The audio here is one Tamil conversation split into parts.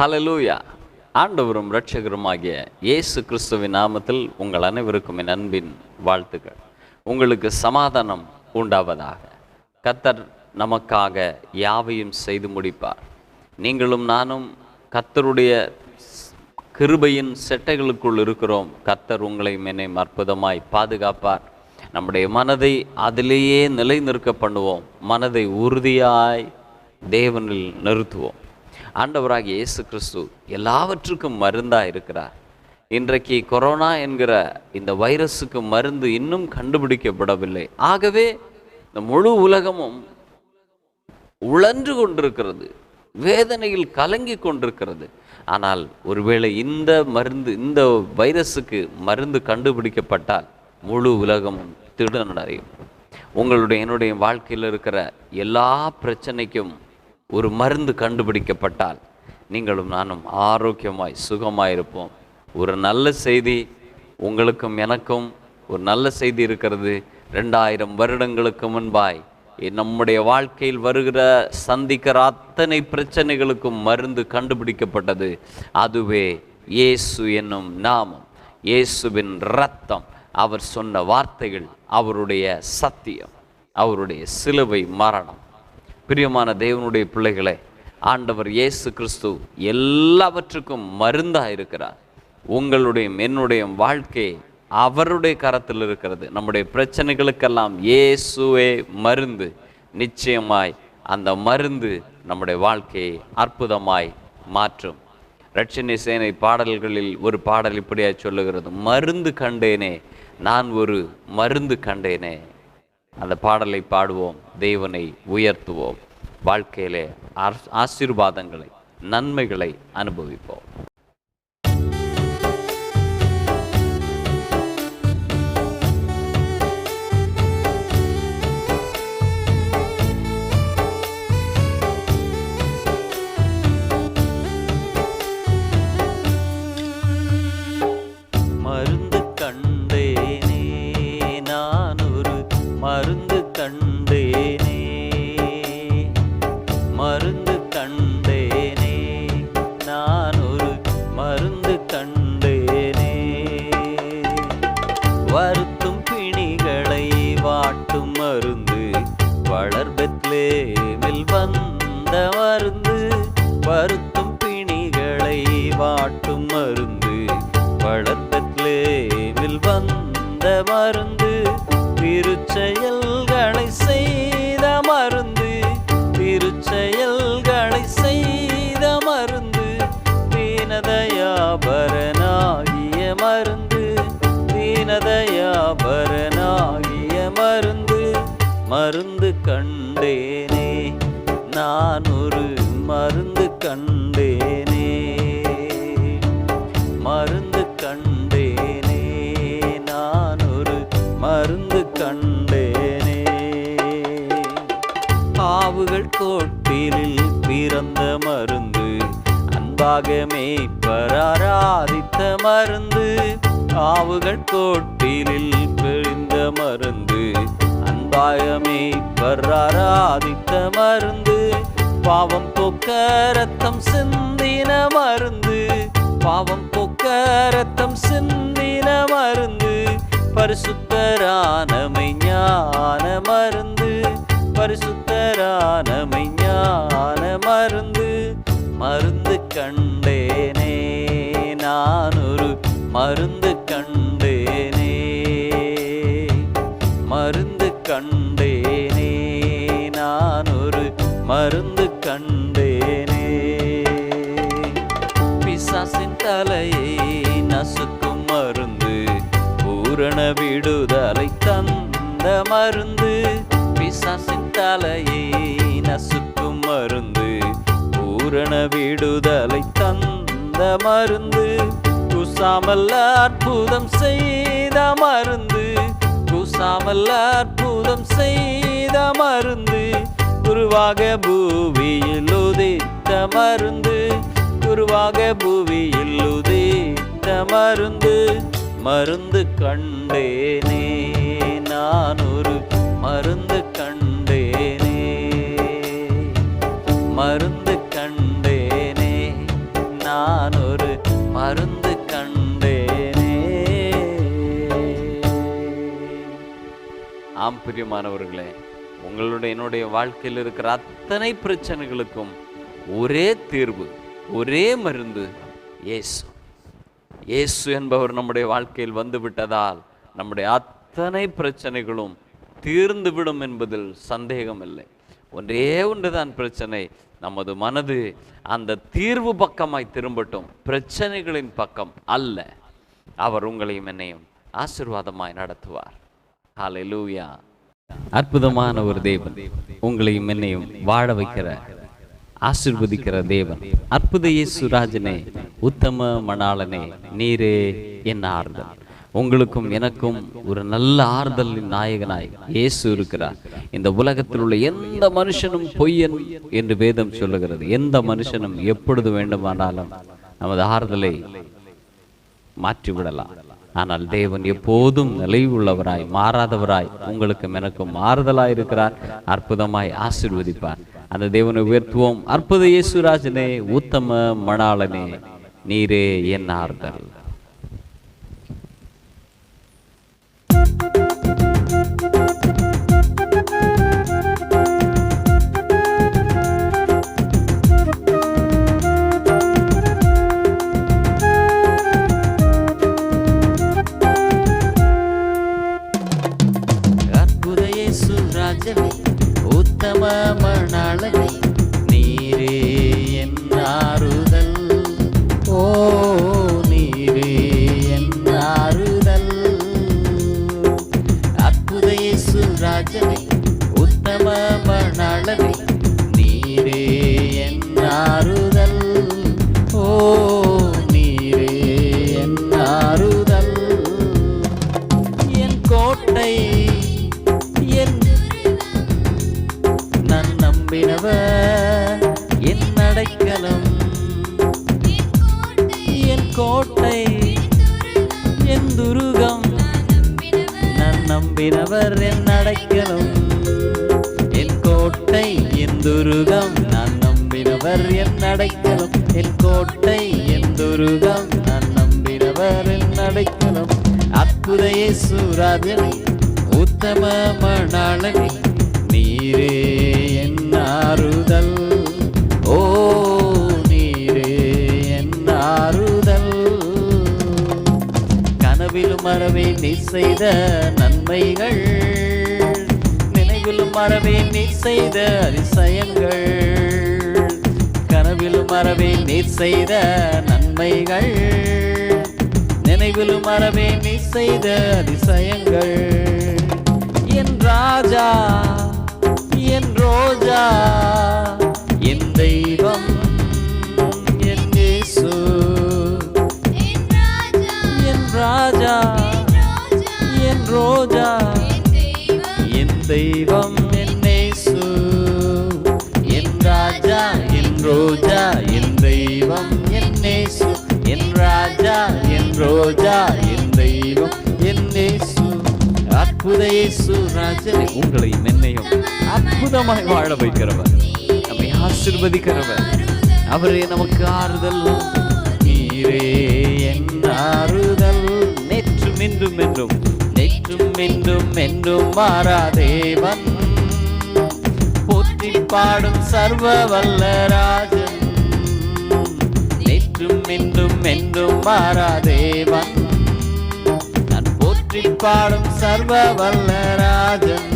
ஹல்லேலூயா. ஆண்டவரும் இரட்சகருமாகிய இயேசு கிறிஸ்துவின் நாமத்தில் உங்கள் அனைவருக்கும் என் அன்பின் வாழ்த்துக்கள். உங்களுக்கு சமாதானம் உண்டாவதாக. கர்த்தர் நமக்காக யாவையும் செய்து முடிப்பார். நீங்களும் நானும் கர்த்தருடைய கிருபையின் செட்டைகளுக்குள் இருக்கிறோம். கர்த்தர் உங்களை என்னையும் அற்புதமாய் பாதுகாப்பார். நம்முடைய மனதை அதிலேயே நிலை நிற்க பண்ணுவோம். மனதை உறுதியாய் தேவனில் நிறுத்துவோம். ஆண்டவராகிய இயேசு கிறிஸ்து எல்லாவற்றுக்கும் மருந்தாக இருக்கிறார். இன்றைக்கு கொரோனா என்கிற இந்த வைரஸுக்கு மருந்து இன்னும் கண்டுபிடிக்கப்படவில்லை. ஆகவே இந்த முழு உலகமும் உழன்று கொண்டிருக்கிறது, வேதனையில் கலங்கி கொண்டிருக்கிறது. ஆனால் ஒருவேளை இந்த வைரஸுக்கு மருந்து கண்டுபிடிக்கப்பட்டால் முழு உலகமும் திடனடையும். என்னுடைய வாழ்க்கையில் இருக்கிற எல்லா பிரச்சனைக்கும் ஒரு மருந்து கண்டுபிடிக்கப்பட்டால் நீங்களும் நானும் ஆரோக்கியமாய் சுகமாயிருப்போம். ஒரு நல்ல செய்தி உங்களுக்கும் எனக்கும் ஒரு நல்ல செய்தி இருக்கிறது. 2000 வருடங்களுக்கு முன்பாய் நம்முடைய வாழ்க்கையில் சந்திக்கிற அத்தனை பிரச்சனைகளுக்கும் மருந்து கண்டுபிடிக்கப்பட்டது. அதுவே இயேசு என்னும் நாமம், இயேசுவின் இரத்தம், அவர் சொன்ன வார்த்தைகள், அவருடைய சத்தியம், அவருடைய சிலுவை மரணம். பிரியமான தேவனுடைய பிள்ளைகளே, ஆண்டவர் இயேசு கிறிஸ்து எல்லாவற்றுக்கும் மருந்தாக இருக்கிறார். என்னுடைய வாழ்க்கை அவருடைய கரத்தில் இருக்கிறது. நம்முடைய பிரச்சனைகளுக்கெல்லாம் இயேசுவே மருந்து. நிச்சயமாய் அந்த மருந்து நம்முடைய வாழ்க்கையை அற்புதமாய் மாற்றும். ரட்சணை சேனை பாடல்களில் ஒரு பாடல் இப்படியாய் சொல்லுகிறது, மருந்து கண்டேனே, நான் ஒரு மருந்து கண்டேனே. அந்த பாடலை பாடுவோம், தேவனை உயர்த்துவோம், வாழ்க்கையிலே ஆசீர்வாதங்களை, நன்மைகளை அனுபவிப்போம். மருந்து கண்டேனே, நான் ஒரு மருந்து கண்டேனே, மருந்து கண்டேனே, நான் ஒரு மருந்து கண்டேனே. வருத்தும் பிணிகளை வாட்டும் மருந்து, வளர் பெத்லேமில் வந்த மருந்து. வருத்தும் பிணிகளை வாட்டும் மருந்து, வளர் பெத்லேமில் வந்த மருந்து. திருச்செயல்களை செய்த மருந்து, திருச்செயல்களை செய்த மருந்து. தீனதயாபரனாகிய மருந்து, தீனதயாபரனாகிய மருந்து. மருந்து கண்டேனே, நான் ஒரு மருந்து கண்டேனே, மருந்து கண்டேனே, நான் ஒரு மருந்து கண்டேனே. ஆவுகள் கோட்டிலில் பிறந்த மருந்து, அன்பாக மேய்ப்பராராதித்த மருந்து. ஆவுகள் கோட்டிலில் பிறந்த மருந்து, அன்பாக மேய்ப்பராராதித்த மருந்து. பாவம் போக்க ரத்தம் சிந்தின மருந்து, பாவம் போக்க ரத்தம் சிந்தின மருந்து. பரிசுத்தரானமை ஞான மருந்து, பரிசுத்தரானமை ஞான மருந்து. மருந்து கண்டேனே, நான் ஒரு மருந்து கண்டேனே, மருந்து கண்டேனே, நான் ஒரு மருந்து கண்டேனே. பிசாசின் தலையை நசுக்கும் மருந்து, பூரண விடுதலை தந்த மருந்து. பிசாசின் தலையை நசுக்கும் மருந்து, பூரண விடுதலை தந்த மருந்து. கூசாமல் அற்புதம் செய்த மருந்து, கூசாமல் அற்புதம் செய்த மருந்து. குருவாக பூவியில் உதித்த மருந்து, குருவாக பூவியில் உதித்த மருந்து. மருந்து கண்டேனே, நான் ஒரு மருந்து கண்டேனே, மருந்து கண்டேனே, ஆம் பிரியமானவர்களே, உங்களுடைய என்னுடைய வாழ்க்கையில் இருக்கிற அத்தனை பிரச்சனைகளுக்கும் ஒரே தீர்வு, ஒரே மருந்து, இயேசு. இயேசு என்பவர் நம்முடைய வாழ்க்கையில் வந்து விட்டதால் நம்முடைய அத்தனை பிரச்சனைகளும் தீர்ந்துவிடும் என்பதில் சந்தேகம் இல்லை. ஒன்றே ஒன்றுதான் பிரச்சனை, நமது மனது அந்த தீர்வு பக்கமாய் திரும்பட்டும், பிரச்சனைகளின் பக்கம் அல்ல. அவர் உங்களையும் என்னையும் ஆசீர்வாதமாய் நடத்துவார். ஹல்லேலூயா. அற்புதமான ஒரு தேவன், உங்களையும் என்னையும் வாழ வைக்கிற, ஆசீர்வதிக்கிற தேவன். அற்புத இயேசு ராஜனே, உத்தம மணாளனே, நீரே என் ஆறுதல். உங்களுக்கும் எனக்கும் ஒரு நல்ல ஆறுதலின் நாயகனாய் இயேசு இருக்கிறார். இந்த உலகத்தில் உள்ள எந்த மனுஷனும் பொய்யன் என்று வேதம் சொல்லுகிறது. எந்த மனுஷனும் எப்பொழுது வேண்டுமானாலும் நமது ஆறுதலை மாற்றிவிடலாம். ஆனால் தேவன் எப்போதும் நிலைவுள்ளவராய், மாறாதவராய், உங்களுக்கும் எனக்கும் ஆறுதலாய் இருக்கிறார். அற்புதமாய் ஆசீர்வதிப்பார். அந்த தேவனை உயர்த்துவோம். அற்புத இயேசுராஜனே, உத்தம மணாளனே, நீரே என் ஆறுதல். உத்தம மணாளனே, நீரே என் ஆறுதல். ஓ நீரே என் ஆறுதல். அற்புத இயேசு ராஜனே, உத்தம மணாளனே, நீரே என் ஆறுதல். ஓ நீரே என் ஆறுதல். என் கோட்டை, என் அடைக்கலம், என் கோட்டை, என் துருகம், நான் நம்பினவர் என் அடைக்கலம். என் கோட்டை, என் துருகம், நான் நம்பினவர் என் அடைக்கலம். என் கோட்டை, என் துருகம், நான் நம்பினவர் என் அடைக்கலம். அற்புத இயேசு ராஜனே, உத்தம மணாளனே, நீரே என் ஆறுதல். ஓ நீரே என் ஆறுதல். கனவிலும் மறவே நீ செய்த நன்மைகள், நினைவிலும் மறவே நீ செய்த அதிசயங்கள். கனவிலும் மறவே நீ செய்த நன்மைகள், நினைவிலும் மறவே நீ செய்த அதிசயங்கள். என் ராஜா, என் ரோஜா, என் தெய்வம், என் இயேசு. என் ராஜா, என் ரோஜா, என் தெய்வம், என் இயேசு. என் ராஜா, என் ரோஜா, என் தெய்வம், என் இயேசு. என் ராஜா, என் ரோஜா, என் தெய்வம், என் இயேசு. அற்புத இயேசு ராஜனே, உங்களையும் என்னையும் அற்புதமாய் வாழ வைக்கிறவர், நம்மை ஆசீர்வதிக்கிறவர். அவரே நமக்கு ஆறுதல். நீரே என் ஆறுதல். நேற்றும் இன்றும் என்றும், நேற்றும் இன்றும் என்றும் மாறாதேவன், போற்றி பாடும் சர்வ வல்ல ராஜன். நேற்றும் இன்றும் என்றும் மாறாதேவன், பாடும் சர்வ வல்ல ராஜன்.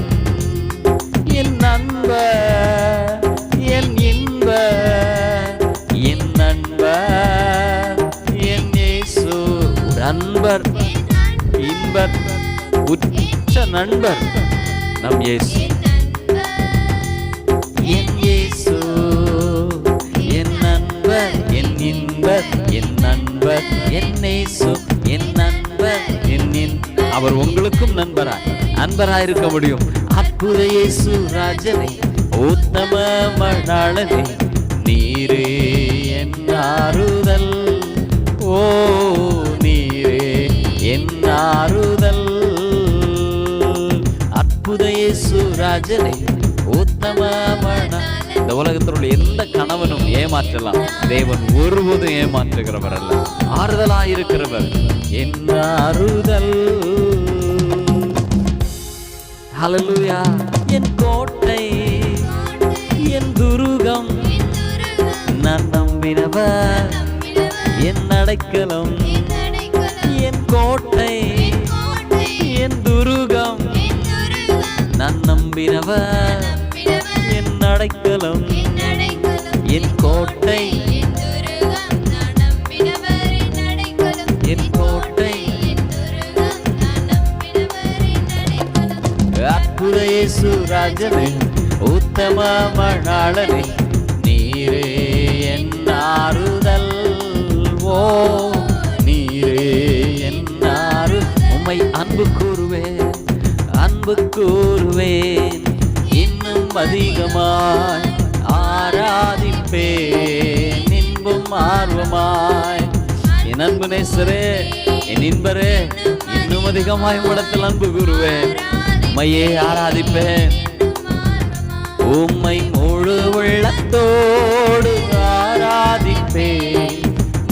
என் நண்பர், என் இன்பர், என் நண்பர், என் இயேசு. ஒரு அன்பர், இன்பர், உச்ச நண்பர் நம் இயேசு. என் இயேசு, என் நண்பர், என் இன்பர், என் நண்பர், என் இயேசு. என் நண்பர், என் அவர் உங்களுக்கும் அன்பராய் இருக்க முடியும். அற்புத இயேசு ராஜனே, உத்தம மணாளனே, நீரே என் ஆறுதல். ஓ நீரே என் ஆறுதல். அற்புத இயேசு ராஜனே, உத்தம மணாளனே. இந்த உலகத்தில் உள்ள எந்த கணவனும் ஏமாற்றலாம், தேவன் ஒருபோதும் ஏமாற்றுகிறவர் அல்ல, ஆறுதலாயிருக்கிறவர். என் ஆறுதல். ஹல்லேலூயா. என் கோட்டை, என் துருகம், நான் நம்பினவர், என் அடைக்கலம். என் கோட்டை, என் துருகம், நான் நம்பினவர், என் அடைக்கலம். என் கோட்டை, என் கோட்டை, அற்புத இயேசு ராஜனே, உத்தம மணாளனே, நீரே என் ஆறுதல். ஓ நீரே என் ஆறு. உம்மை அன்பு கூறுவேன், அன்பு கூறுவேன், இன்னும் அதிகமாய் ஆராதிப்பேன், இன்பும் ஆர்வமாய். என் அன்பு நேசரே, என் இன்பரே, இன்னும் அதிகமாய் உடத்தில் அன்பு கூறுவேன், உம்மையே ஆராதிப்பேன். உம்மை முழு உள்ளத்தோடு ஆராதிப்பேன்,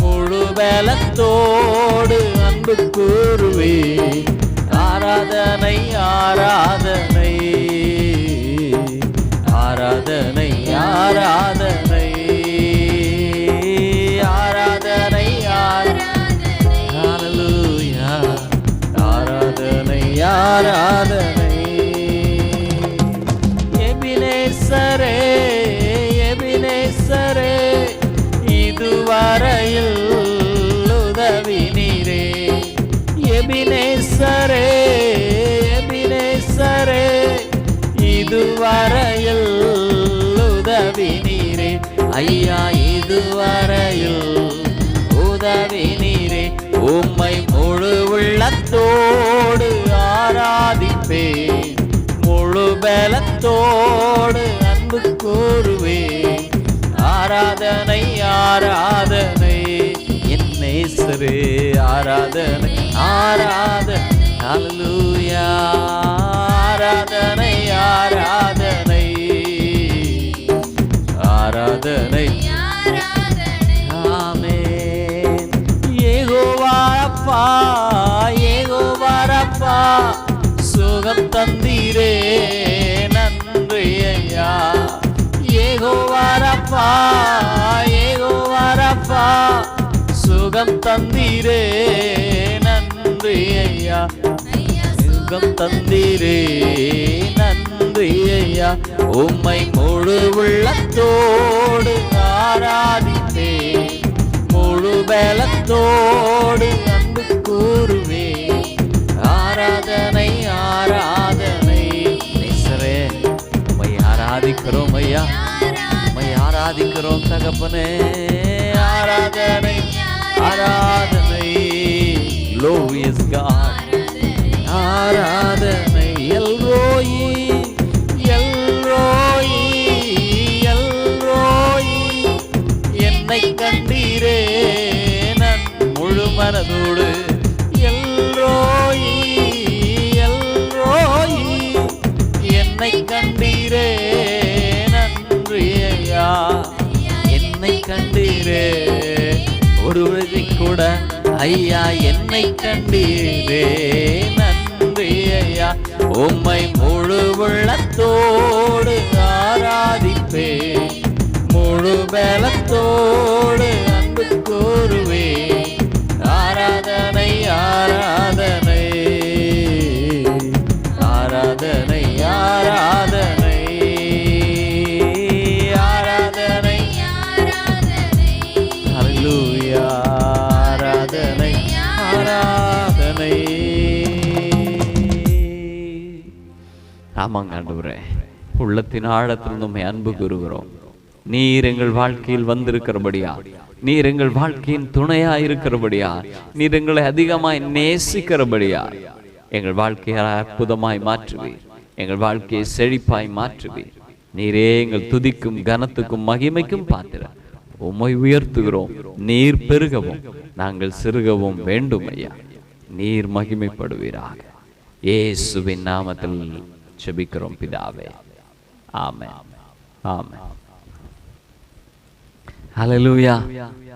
முழு பலத்தோடு அன்பு கூறுவேன். ஆராதனை ஆராதனை ஆராதனை ஆராதனை ஆராதனை ஹல்லேலூயா. ஆராதனை ஆராதனை. எபினேசரே, எபினேசரே, இதுவரையில் உதவி நீரே. எபினேசரே, எபினேசரே, இதுவரையில் உதவி நீரே. ஐயா இதுவரையில் உதவி நீரே. உம்மை முழு உள்ளத்தோடு ஆராதிப்பேன், முழு பலத்தோடு அன்பு கூறுவேன். ஆராதனை ஆராதனை. என் நேசரே ஆராதனை ஆராதனை. ஹல்லேலூயா. ஆராதனை ஆராதனை ஆராதனை. ஆமென். யெகோவா அப்பா, யெகோவா அப்பா, சுகம் தந்தீரே, நன்றி ஐயா. யெகோவா அப்பா, யெகோவா அப்பா, சுகம் தந்தீரே, நன்றி ஐயா. சுகம் தந்தீரே, நன்றி ஐயா. உம்மை முழு உள்ளத்தோடு ஆராதிப்பேன், முழு பலத்தோடு அன்பு கூறுவேன். ஆராதனை ஆராதனை. நேசரே, உம்மை ஆராதிக்கிறோம் ஐயா, உம்மை ஆராதிக்கிறோம் தகப்பனே. ஆராதனை ஆராதனை. Glorious God. ஆராதனை. எல்ரோயி, எல்ரோயி, எல்ரோயி, என்னை கண்டீரே நான் முழு மனதோடு. எல்ரோயி, எல்ரோயி, என்னை கண்டீரே, நன்றி ஐயா. என்னை கண்டீரே ஒரு விழி கூட ஐயா, என்னை கண்டீரே, நன்றி ஐயா. உம்மை முழு உள்ளத்தோடு ஆராதிப்பேன், முழு பலத்தோடு அன்பு கூறுவேன். ஆராதனை ஆராதனை ஆராதனை ஆராதனை ஆராதனை. ஹல்லேலூயா. ஆராதனை ஆராதனை. ஆமாங்க ஆண்டவரே, உள்ளத்தின் ஆழத்தில் நம்மை அன்பு கூறுகிறோம். நீர் எங்கள் வாழ்க்கையில் வந்திருக்கிறபடியா, நீர் எங்கள் வாழ்க்கையின் துணையா இருக்கிறபடியா, நீர் எங்களை அதிகமாய் நேசிக்கிறபடியா எங்கள் வாழ்க்கையை அற்புதமாய் மாற்றுவீர், எங்கள் வாழ்க்கையை செழிப்பாய் மாற்றுவீர். நீரே எங்கள் துதிக்கும் கனத்துக்கும் மகிமைக்கும் பாத்திரம். உம்மை உயர்த்துகிறோம். நீர் பெருகவும் நாங்கள் சிறுகவும் வேண்டும் ஐயா. நீர் மகிமைப்படுவீராக. இயேசுவின் நாமத்தில் ஜெபிக்கிறோம் பிதாவே. ஆமென். ஆமென். ஹல்லேலூயா.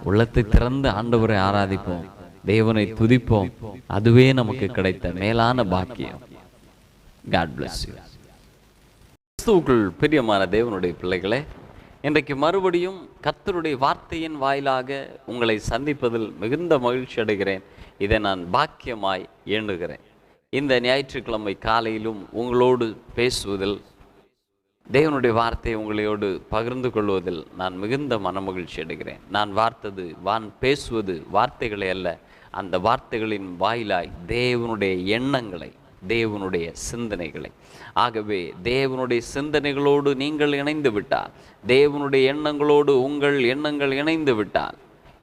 உள்ளத்தை திறந்து ஆண்டவரை ஆராதிப்போம், தேவனை துதிப்போம். அதுவே நமக்கு கிடைத்த மேலான பாக்கியம். God bless you. கிறிஸ்துவுக்குள் பிரியமான தேவனுடைய பிள்ளைகளே, இன்றைக்கு மறுபடியும் கர்த்தருடைய வார்த்தையின் வாயிலாக உங்களை சந்திப்பதில் மிகுந்த மகிழ்ச்சி அடைகிறேன். இதை நான் பாக்கியமாய் எண்ணுகிறேன். இந்த ஞாயிற்றுக்கிழமை காலையிலும் உங்களோடு பேசுவதில், தேவனுடைய வார்த்தையை உங்களோடு பகிர்ந்து கொள்வதில் நான் மிகுந்த மனமகிழ்ச்சி அடைகிறேன். நான் பேசுவது வார்த்தைகளை அல்ல, அந்த வார்த்தைகளின் வாயிலாய் தேவனுடைய எண்ணங்களை, தேவனுடைய சிந்தனைகளை. ஆகவே தேவனுடைய சிந்தனைகளோடு நீங்கள் இணைந்து விட்டால், தேவனுடைய எண்ணங்களோடு உங்கள் எண்ணங்கள் இணைந்து விட்டால்,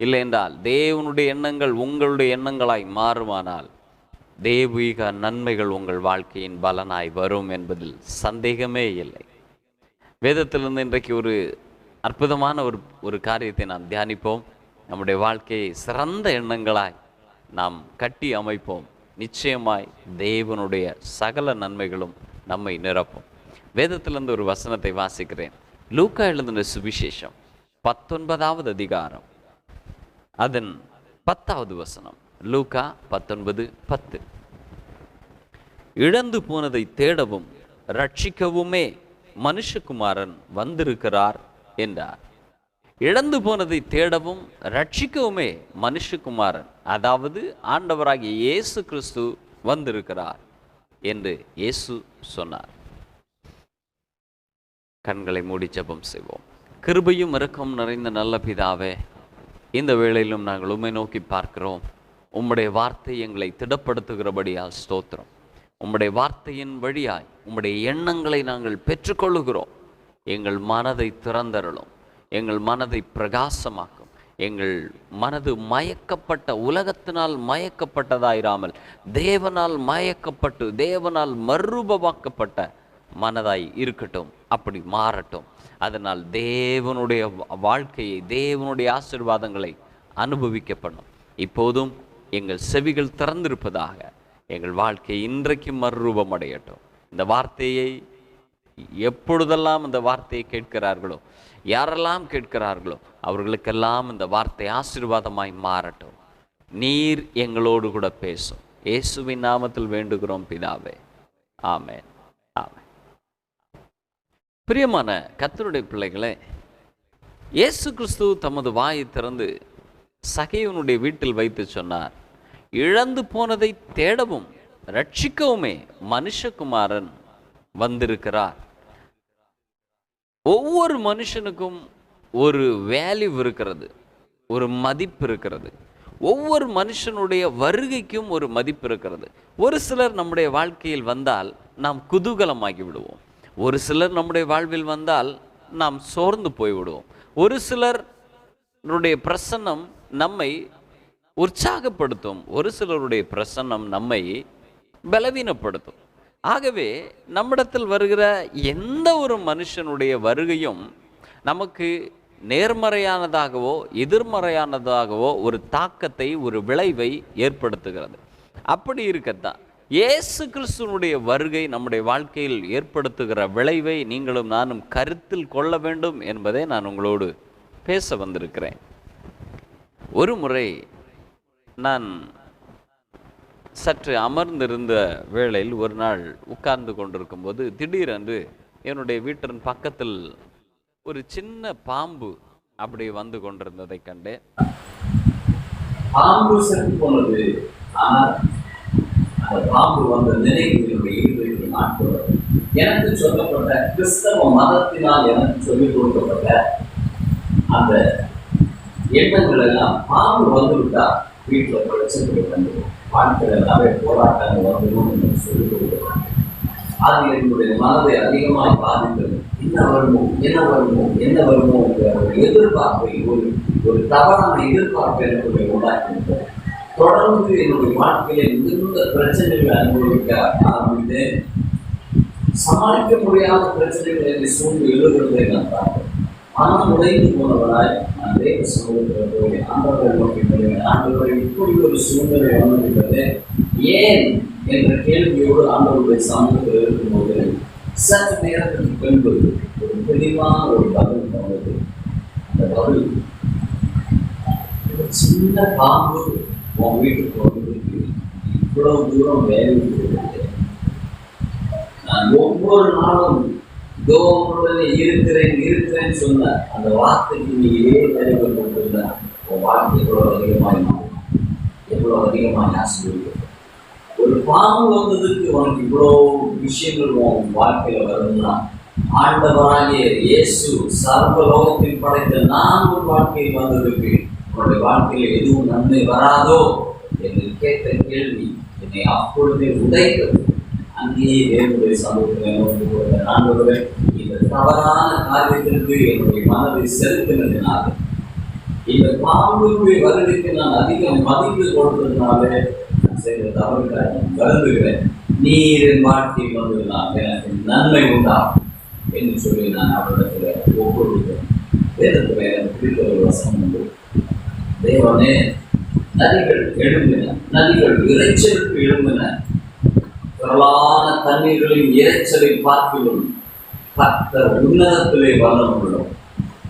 இல்லை என்றால் தேவனுடைய எண்ணங்கள் உங்களுடைய எண்ணங்களாய் மாறுமானால் தெய்வீக நன்மைகள் உங்கள் வாழ்க்கையின் பலனாய் வரும் என்பதில் சந்தேகமே இல்லை. வேதத்திலிருந்து இன்றைக்கு ஒரு அற்புதமான ஒரு காரியத்தை நாம் தியானிப்போம். நம்முடைய வாழ்க்கையை சிறந்த எண்ணங்களாய் நாம் கட்டி அமைப்போம். நிச்சயமாய் தேவனுடைய சகல நன்மைகளும் நம்மை நிரப்பும். வேதத்திலிருந்து ஒரு வசனத்தை வாசிக்கிறேன். லூக்கா எழுதின சுவிசேஷம் 19வது அதிகாரம், அதன் 10வது வசனம். லூக்கா 19:10. இழந்து போனதை தேடவும் ரட்சிக்கவுமே மனுஷகுமாரன் வந்திருக்கிறார் என்றார். இழந்து போனதை தேடவும் ரட்சிக்கவுமே மனுஷகுமாரன், அதாவது ஆண்டவராகிய இயேசு கிறிஸ்து வந்திருக்கிறார் என்று இயேசு சொன்னார். கண்களை மூடி ஜெபம் செய்வோம். கிருபையும் இரக்கம் நிறைந்த நல்ல பிதாவே, இந்த வேளையிலும் நாங்கள் உம்மை நோக்கி பார்க்கிறோம். உம்முடைய வார்த்தை எங்களை திடப்படுத்துகிறபடியால் ஸ்தோத்திரம். உம்முடைய வார்த்தையின் வழியாய் உம்முடைய எண்ணங்களை நாங்கள் பெற்றுக்கொள்ளுகிறோம். எங்கள் மனதை திறந்தருளும், எங்கள் மனதை பிரகாசமாக்கும். எங்கள் மனது மயக்கப்பட்ட, உலகத்தினால் மயக்கப்பட்டதாயிராமல் தேவனால் மயக்கப்பட்டு, தேவனால் மறுரூபமாக்கப்பட்ட மனதாய் இருக்கட்டும். அப்படி மாறட்டும். அதனால் தேவனுடைய வாழ்க்கையை, தேவனுடைய ஆசீர்வாதங்களை அனுபவிக்கப்படும். இப்போதும் எங்கள் செவிகள் திறந்திருப்பதாக. எங்கள் வாழ்க்கை இன்றைக்கு மறுரூபம் அடையட்டும். இந்த வார்த்தையை எப்பொழுதெல்லாம் இந்த வார்த்தையை கேட்கிறார்களோ, யாரெல்லாம் கேட்கிறார்களோ அவர்களுக்கெல்லாம் இந்த வார்த்தை ஆசீர்வாதமாய் மாறட்டும். நீர் எங்களோடு கூட பேசும். இயேசுவின் நாமத்தில் வேண்டுகிறோம் பிதாவே, ஆமென், ஆமென். பிரியமான கர்த்தருடைய பிள்ளைகளே, இயேசு கிறிஸ்து தமது வாயை திறந்து சகேயுனுடைய வீட்டில் வைத்து சொன்னார், இழந்து போனதை தேடவும் ரட்சிக்கவுமே மனுஷகுமாரன் வந்திருக்கிறார். ஒவ்வொரு மனுஷனுக்கும் ஒரு வேல்யூ இருக்கிறது, ஒரு மதிப்பு இருக்கிறது. ஒவ்வொரு மனுஷனுடைய வருகைக்கும் ஒரு மதிப்பு இருக்கிறது. ஒரு சிலர் நம்முடைய வாழ்க்கையில் வந்தால் நாம் குதூகலமாகி விடுவோம். ஒரு சிலர் நம்முடைய வாழ்வில் வந்தால் நாம் சோர்ந்து போய்விடுவோம். ஒரு சிலருடைய பிரசன்னம் நம்மை உற்சாகப்படுத்தும், ஒரு சிலருடைய பிரசன்னம் நம்மை பலவீனப்படுத்தும். ஆகவே நம்மிடத்தில் வருகிற எந்த ஒரு மனுஷனுடைய வருகையும் நமக்கு நேர்மறையானதாகவோ எதிர்மறையானதாகவோ ஒரு தாக்கத்தை, ஒரு விளைவை ஏற்படுத்துகிறது. அப்படி இருக்கத்தான் இயேசு கிறிஸ்துவனுடைய வருகை நம்முடைய வாழ்க்கையில் ஏற்படுத்துகிற விளைவை நீங்களும் நானும் கருத்தில் கொள்ள வேண்டும் என்பதை நான் உங்களோடு பேச வந்திருக்கிறேன். ஒரு முறை நான் சற்று அமர்ந்திருந்த வேளையில் ஒரு நாள் உட்கார்ந்து கொண்டிருக்கும் போது திடீரென்று என்னுடைய வீட்டின் பக்கத்தில் ஒரு சின்ன பாம்பு அப்படி வந்து கொண்டிருந்ததை கண்டேன். பாம்பு செத்து போனது, ஆனால் அந்த பாம்பு வந்த நினைவுகளுடைய நாட்கள் எனக்கு சொல்லப்பட்ட கிறிஸ்தவ மதத்தினால் எனக்கு சொல்லிக் கொடுக்கப்பட்ட அந்த எண்ணங்கள் எல்லாம், பாம்பு வந்துவிட்டா வீட்டில் பிரச்சனைகள் வந்துடும், வாழ்க்கையில் எல்லாமே போராட்டங்கள் வந்துடும் என்று சொல்லிக் கொடுக்கிறாங்க. அது என்னுடைய மனதை அதிகமாக பாதித்தது. என்ன வருமோ என்ன வருமோ என்ன வருமோ என்ற ஒரு எதிர்பார்ப்பை, ஒரு தவறான எதிர்பார்ப்பை எனக்கு உண்டாக்கியிருந்தது. தொடர்ந்து என்னுடைய வாழ்க்கையில மிகுந்த பிரச்சனைகளை அனுபவிக்க ஆரம்பித்தேன். சமாளிக்க முடியாத பிரச்சனைகளை என்னை சூழ்ந்து எழுதுகிறதை நான் பார்த்தேன். மனம் உடைந்து போனவராய் நான் தேவ சமூகத்தில் போய் ஆண்டவரை நோக்கி போகிறேன். ஆண்டவரை இப்படி ஒரு சூழ்நிலை வந்துவிட்டது ஏன் என்ற கேள்வியோடு ஆண்டவருடைய சமூகத்தில் இருக்கும்போது சற்று நேரத்துக்கு பின்பு ஒரு தெளிவான ஒரு பதில் வந்தது. அந்த பதில், ஒரு சின்ன பாம்பு உன் வீட்டுக்கு வந்து இவ்வளவு தூரம் வேலை கொடுக்குது, நான் ஒவ்வொரு நாளும் உங்களுடனே இருக்கிறேன்னு சொன்ன அந்த வார்த்தைக்கு நீ இதே நிறைவு கொண்டிருந்த உன் வாழ்க்கை எவ்வளவு அதிகமாய் ஆசீர்வதிக்கும். ஒரு பாம்பு வந்ததுக்கு உனக்கு இவ்வளோ விஷயங்கள் உன் வாழ்க்கையில வரும்னா, ஆண்டவராகிய இயேசு சர்வலோகத்தில் படைத்த நான் ஒரு வாழ்க்கையில் வந்ததுக்கு உன்னுடைய வாழ்க்கையில் எதுவும் நன்மை வராதோ என்று கேட்ட கேள்வி என்னை அப்பொழுதே உடைத்தது. அங்கேயே தேவனுடைய சமூகத்தில் ஆண்டவரே, இந்த தவறான காரியத்திற்கு என்னுடைய மனதை செலுத்தினதுனால, இந்த பாம்புடைய வருகைக்கு நான் அதிகம் மதிப்பு கொடுத்ததுனால நான் செய்த தவறுகளை நான் வருந்துகிறேன். நீரின் வாழ்க்கையில் வந்ததுனால எனக்கு நன்மை உண்டாகும் என்று சொல்லி நான் அவரிடத்தில் ஒப்புவிட்டேன். வேதத்தில் எனக்கு பிடித்த ஒரு வசனம் உண்டு. தேவனே, நதிகள் எழும்பின, நதிகள் இறைச்சலுக்கு எழும்பின, திரளான தண்ணீர்களின் இறைச்சலை பார்க்கிலும் கர்த்தர் உன்னதத்திலே வல்லமை உள்ளவர்.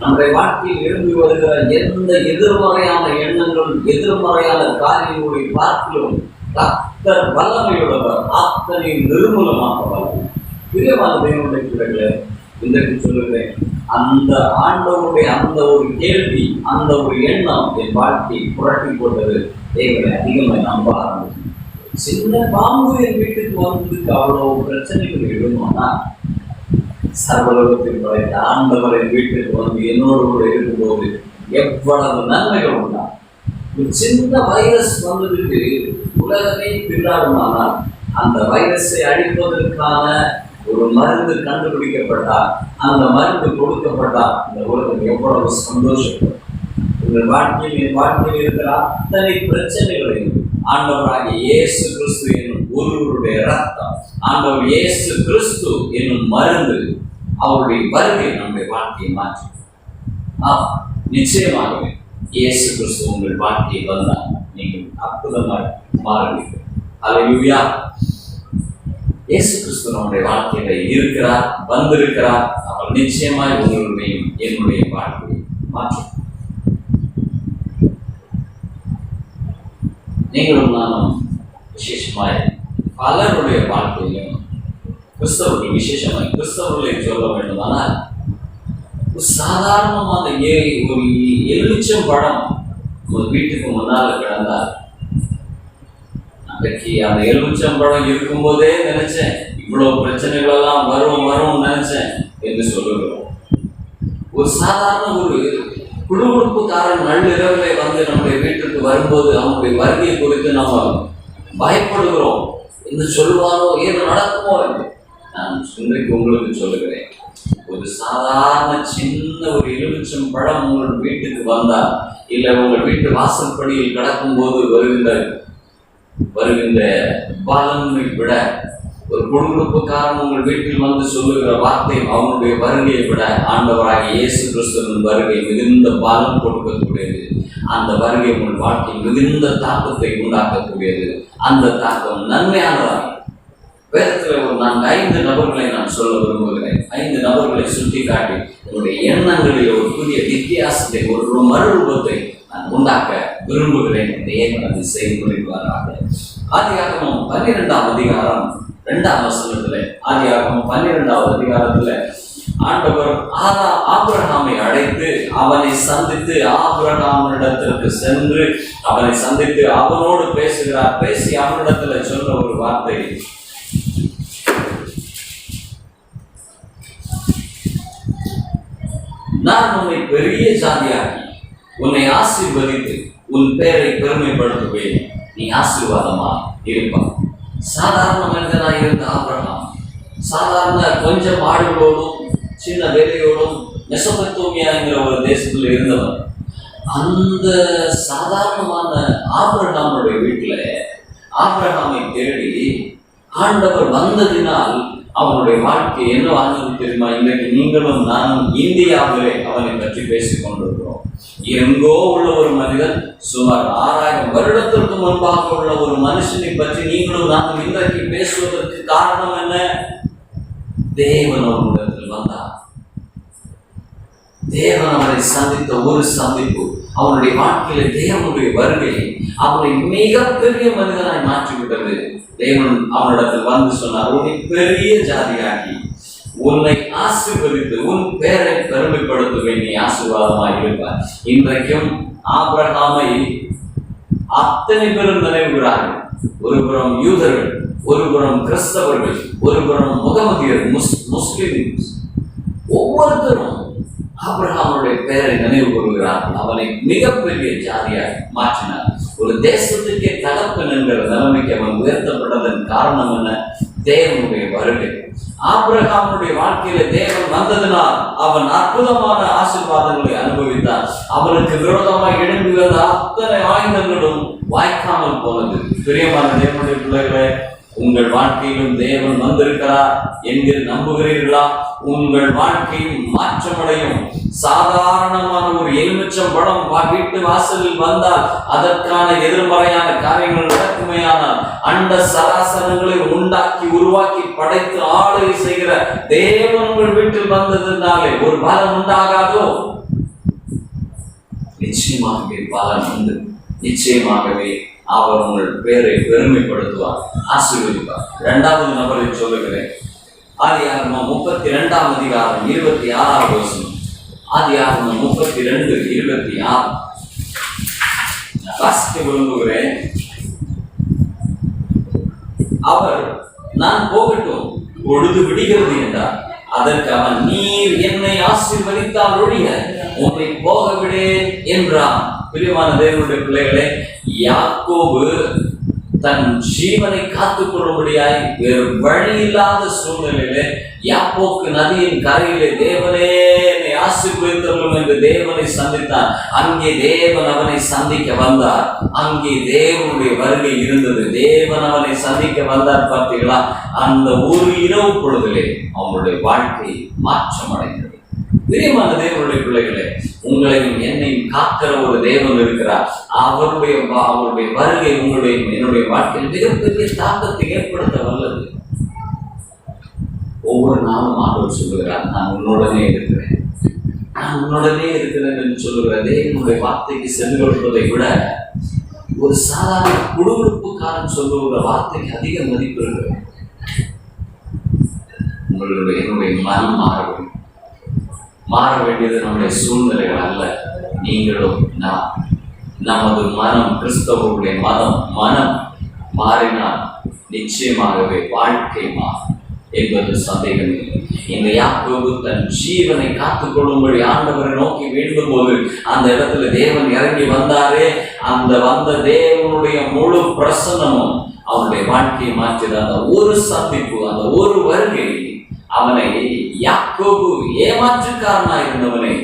நம்முடைய வாழ்க்கையில் எழும்பி வருகிற எந்த எதிர்மறையான எண்ணங்கள், எதிர்மறையான காரியங்களை பார்க்கிலும் கர்த்தர் வல்லமையுள்ளவர், அத்தனை நிர்மூலமாக வல்லவர். பிரியமான தேவனுடைய பிள்ளைகளே, இன்றைக்கு சொல்லுகிறேன், அந்த ஆண்டவருடைய அந்த ஒரு கேள்வி, அந்த ஒரு எண்ணம் என் வாழ்க்கையை புரட்டி போட்டது. தேவனை அதிகமாக நம்ப ஆரம்பிச்சு. சின்ன பாம்பு என் வீட்டுக்கு வந்ததுக்கு அவ்வளோ பிரச்சனைகள் எழுதுமானா, சர்வலோகத்தில் படைத்த ஆண்டவரின் வீட்டுக்கு வந்து என்னோடு கூட இருக்கும்போது எவ்வளவு நன்மைகள் உண்டா. ஒரு சின்ன வைரஸ் வந்ததுக்கு உலகமே திண்டாடுமானால், அந்த வைரஸை அழிப்பதற்கான ஒரு மருந்து கண்டுபிடிக்கப்பட்டால், அந்த மருந்து கொடுக்கப்பட்டால் இந்த உலகம் எவ்வளவு சந்தோஷப்படும். உங்கள் வாழ்க்கையில், என் வாழ்க்கையில் இருக்கிற அத்தனை பிரச்சனைகளையும் ஆண்டவராகிய இயேசு கிறிஸ்து என்னும் ஒருவருடைய ரத்தம், ஆண்டவர் இயேசு கிறிஸ்து என்னும் மருந்து, அவருடைய வருகை நம்முடைய வாழ்க்கையை மாற்றும். நிச்சயமாகவே இயேசு கிறிஸ்து உங்கள் வாழ்க்கையை வந்தால் நீங்கள் அற்புதமாக மாறுவீர்கள். அல்லேலூயா. இயேசு கிறிஸ்து நம்முடைய வாழ்க்கையில இருக்கிறார், வந்திருக்கிறார். அவர் நிச்சயமாய் உங்களுடைய என்னுடைய வாழ்க்கையை மாற்றும். நீங்களும் நானும் விசேஷமாய் பலருடைய வாழ்க்கையிலும் கிறிஸ்தவர்கள் விசேஷமாய் கிறிஸ்தவர்களை சொல்ல வேண்டுமானால், சாதாரணமான ஒரு எலுமிச்சம் பழம் ஒரு வீட்டுக்கு முன்னால் கிடந்தால், அன்றைக்கு அந்த எலுமிச்சம் பழம் இருக்கும்போதே நினைச்சேன் இவ்வளவு பிரச்சனைகள் எல்லாம் வரும் நினைச்சேன் என்று சொல்லுகிறோம். ஒரு சாதாரண ஒரு குடுகுடுப்புக்காரன் நள்ளிரவிலே வந்து நம்முடைய வீட்டுக்கு வரும்போது அவனுடைய வருகையை குறித்து நாம் பயப்படுகிறோம். என்று சொல்லுவாரோ, ஏதோ நடக்குமோ என்று நான் இன்றைக்கு உங்களுக்கு சொல்லுகிறேன். ஒரு சாதாரண சின்ன ஒரு எலுமிச்சம் பழம் உங்கள் வீட்டுக்கு வந்தால், இல்லை உங்கள் வீட்டு வாசற்படியில் கடக்கும் போது வருகின்ற பலனை விட, ஒரு குடுகுடுப்புக்காரன் உங்கள் வீட்டில் வந்து சொல்லுகிற வார்த்தை, அவனுடைய வருகையை விட ஆண்டவராகிய இயேசு கிறிஸ்துவின் வருகை மிகுந்த பலம் கொடுக்கக்கூடியது. அந்த வருகை உங்கள் வாழ்க்கையில் மிகுந்த தாக்கத்தை உண்டாக்கக்கூடியது. அந்த தாக்கம் நன்மையானதாக. வேதத்தில் ஒரு 5 நபர்களை நான் சொல்ல விரும்புகிறேன். 5 நபர்களை சுட்டி காட்டி உங்களுடைய எண்ணங்களில் ஒரு புதிய வித்தியாசத்தை, ஒரு மறுரூபத்தை நான் உண்டாக்க விரும்புகிறேன். தேவன் அதை செய்து முடிப்பாராக. ஆதியாகமம் 12ஆம் அதிகாரம் 2ஆம் வசனத்துல, ஆதியாகமம் 12ஆவது அதிகாரத்துல ஆண்டவர் ஆபிரகாமை அழைத்து அவனை சந்தித்து ஆபிரகாமிடத்திற்கு சென்று அவனை சந்தித்து அவனோடு பேசுகிறார். பேசி அவனிடத்துல சொன்ன ஒரு வார்த்தை, நான் உன்னை பெரிய ஜாதியாக்கி உன்னை ஆசீர்வதித்து உன் பெயரை பெருமைப்படுத்துவேன், நீ ஆசீர்வாதமா இருப்பான். சாதாரண மனிதனாக இருந்த ஆபிரகாம், சாதாரண கொஞ்சம் ஆடுகளோடும் சின்ன வேலையோடும் மெசொப்பொத்தேமியா என்கிற ஒரு தேசத்தில் இருந்தவர். அந்த சாதாரணமான ஆபிரகாமுடைய வீட்டில் ஆபிரகாமை தேடி ஆண்டவர் வந்ததினால் அவனுடைய வாழ்க்கை என்ன வாழ்ந்தது தெரியுமா? இன்றைக்கு நீங்களும் நானும் இந்தியாவிலே அவனை பற்றி பேசிக் கொண்டிருக்கிறோம். எங்கோ உள்ள ஒரு மனிதன், சுமார் 6000 வருடத்திற்கு முன்பாக உள்ள ஒரு மனுஷனை பற்றி நீங்களும் நானும் இன்றைக்கு பேசுவதற்கு காரணம் என்ன? தேவன் அவனிடத்தில் வந்தார். தேவன் அவனை சந்தித்த ஒரு சந்திப்பு, அவனுடைய வாழ்க்கையில தேவனுடைய வருகை அவனை மிகப்பெரிய மனிதனாய் மாற்றிவிட்டது. தேவன் அவனிடத்தில் வந்து சொன்னார், உன்னை பெரிய ஜாதியாக்கி உன்னை ஆசீர்வதித்து உன் பேரை பெருமைப்படுத்துவேன், நீ ஆசீர்வாதமாக இருப்பார். இன்றைக்கும் ஆபிரகாமை அத்தனை பேரும் நினைவுகிறார்கள். ஒரு புறம் யூதர்கள், ஒரு புறம் கிறிஸ்தவர்கள், ஒரு புறம் முகமதியர், முஸ்லிம்ஸ், ஒவ்வொருத்தரும் ஆபிரகாமுடைய பெயரை நினைவு கூறுகிறார்கள். அவனை மிகப்பெரிய ஜாதியாக மாற்றினார். ஒரு தேசத்துக்கே தகப்பன் என்கிற நிலைமைக்கு அவன் உயர்த்தப்பட்டதன் காரணம் என்ன? தேவனுடைய வருகை. ஆபிரகாமுடைய வாழ்க்கையில தேவன் வந்ததினால் அவன் அற்புதமான ஆசீர்வாதங்களை அனுபவித்தான். அவனுக்கு விரோதமாக எழும்புகிற அத்தனை ஆயுதங்களும் வாய்க்காமல் போனது. பிரியமான தேவனுடைய பிள்ளைகளே, உங்கள் வாழ்க்கையிலும் தேவன் வந்திருக்கிறார் என்று நம்புகிறீர்களா? உங்கள் வாழ்க்கையில் மாற்றமடையும். சாதாரணமான ஒரு எலுமிச்சம் பழம் வீட்டு வாசலில் வந்தால் அதற்கான எதிர்மறையான காரியங்கள் நடக்குமையானால், அண்ட சராசரங்களை உண்டாக்கி உருவாக்கி படைத்து ஆளுகை செய்கிற தேவன் உங்கள் வீட்டில் வந்ததுனாலே ஒரு பலன் உண்டாகாதோ? நிச்சயமாகவே பலன் உண்டு. நிச்சயமாகவே அவர் உங்கள் பேரை பெருமைப்படுத்துவார், ஆசீர்வதிப்பார். இரண்டாவது நபரை சொல்லுகிறேன். ஆதியாகமம் 32ஆம் அதிகாரம் 26ஆம் வசனம். ஆதியாகமம் 32:26 வாசிக்க விரும்புகிறேன். அவர், நான் போகட்டும், பொழுது விடுகிறது என்றார். அதற்கு அவன், நீர் என்னை ஆசீர்வதித்தால் ஒழிய உன்னை போக விடேன் என்றான். பிரியமான தேவனுடைய பிள்ளைகளே, யாக்கோபு தன் ஜீவனை காத்துக் கொள்ளும்படியாய் வேறு வழி இல்லாத சூழ்நிலையிலே யாப்போக்கு நதியின் கரையிலே தேவனே என்னை ஆசீர்வதித்தருளும் என்று தேவனை சந்தித்தான். அங்கே தேவன் அவனை சந்திக்க வந்தார். அங்கே தேவனுடைய வருகை இருந்தது. தேவன் அவனை சந்திக்க வந்தார். பார்த்தீங்களா? அந்த ஒரு இரவு பொழுதிலே அவனுடைய வாழ்க்கை மாற்றம் அடைந்தது. பிரியமான தேவனுடைய பிள்ளைகளே, உங்களையும் என்னையும் காக்கிற ஒரு தேவன் இருக்கிறார். அவருடைய வருகை உங்களுடைய என்னுடைய வாழ்க்கையில் மிகப்பெரிய தாக்கத்தை ஏற்படுத்த வல்லது. ஒவ்வொரு நாளும் ஆண்டவர் சொல்லுகிறார், நான் உன்னுடனே இருக்கிறேன், நான் உன்னுடனே இருக்கிறேன் என்று சொல்லுகிற தேவனுடைய வார்த்தைக்கு சென்று கொடுப்பதை விட ஒரு சாதாரண குடுகுடுப்புக்காரன் சொல்லுகிற வார்த்தைக்கு அதிக மதிப்பு இருக்கிறது. உங்களுடைய என்னுடைய மனம் மாற வேண்டியது நம்முடைய சூழ்நிலைகள் அல்ல, நீங்களும் நான். நமது மனம், கிறிஸ்தவருடைய மனம் மாறினால் நிச்சயமாகவே வாழ்க்கை மாறும் என்பது சந்தேகம் இல்லை. இந்த யாக்கோபு தன் ஜீவனை காத்துக் கொள்ளும்படி ஆண்டவரை நோக்கி வேண்டும் போது அந்த இடத்துல தேவன் இறங்கி வந்தாரே, அந்த வந்த தேவனுடைய முழு பிரசன்னமும் அவனுடைய வாழ்க்கையை மாற்றியது. அந்த ஒரு சந்திப்பு, அந்த ஒரு வருகை அவனை, யாக்கோபு ஏமாற்றுக்காரனாக இருந்தவனை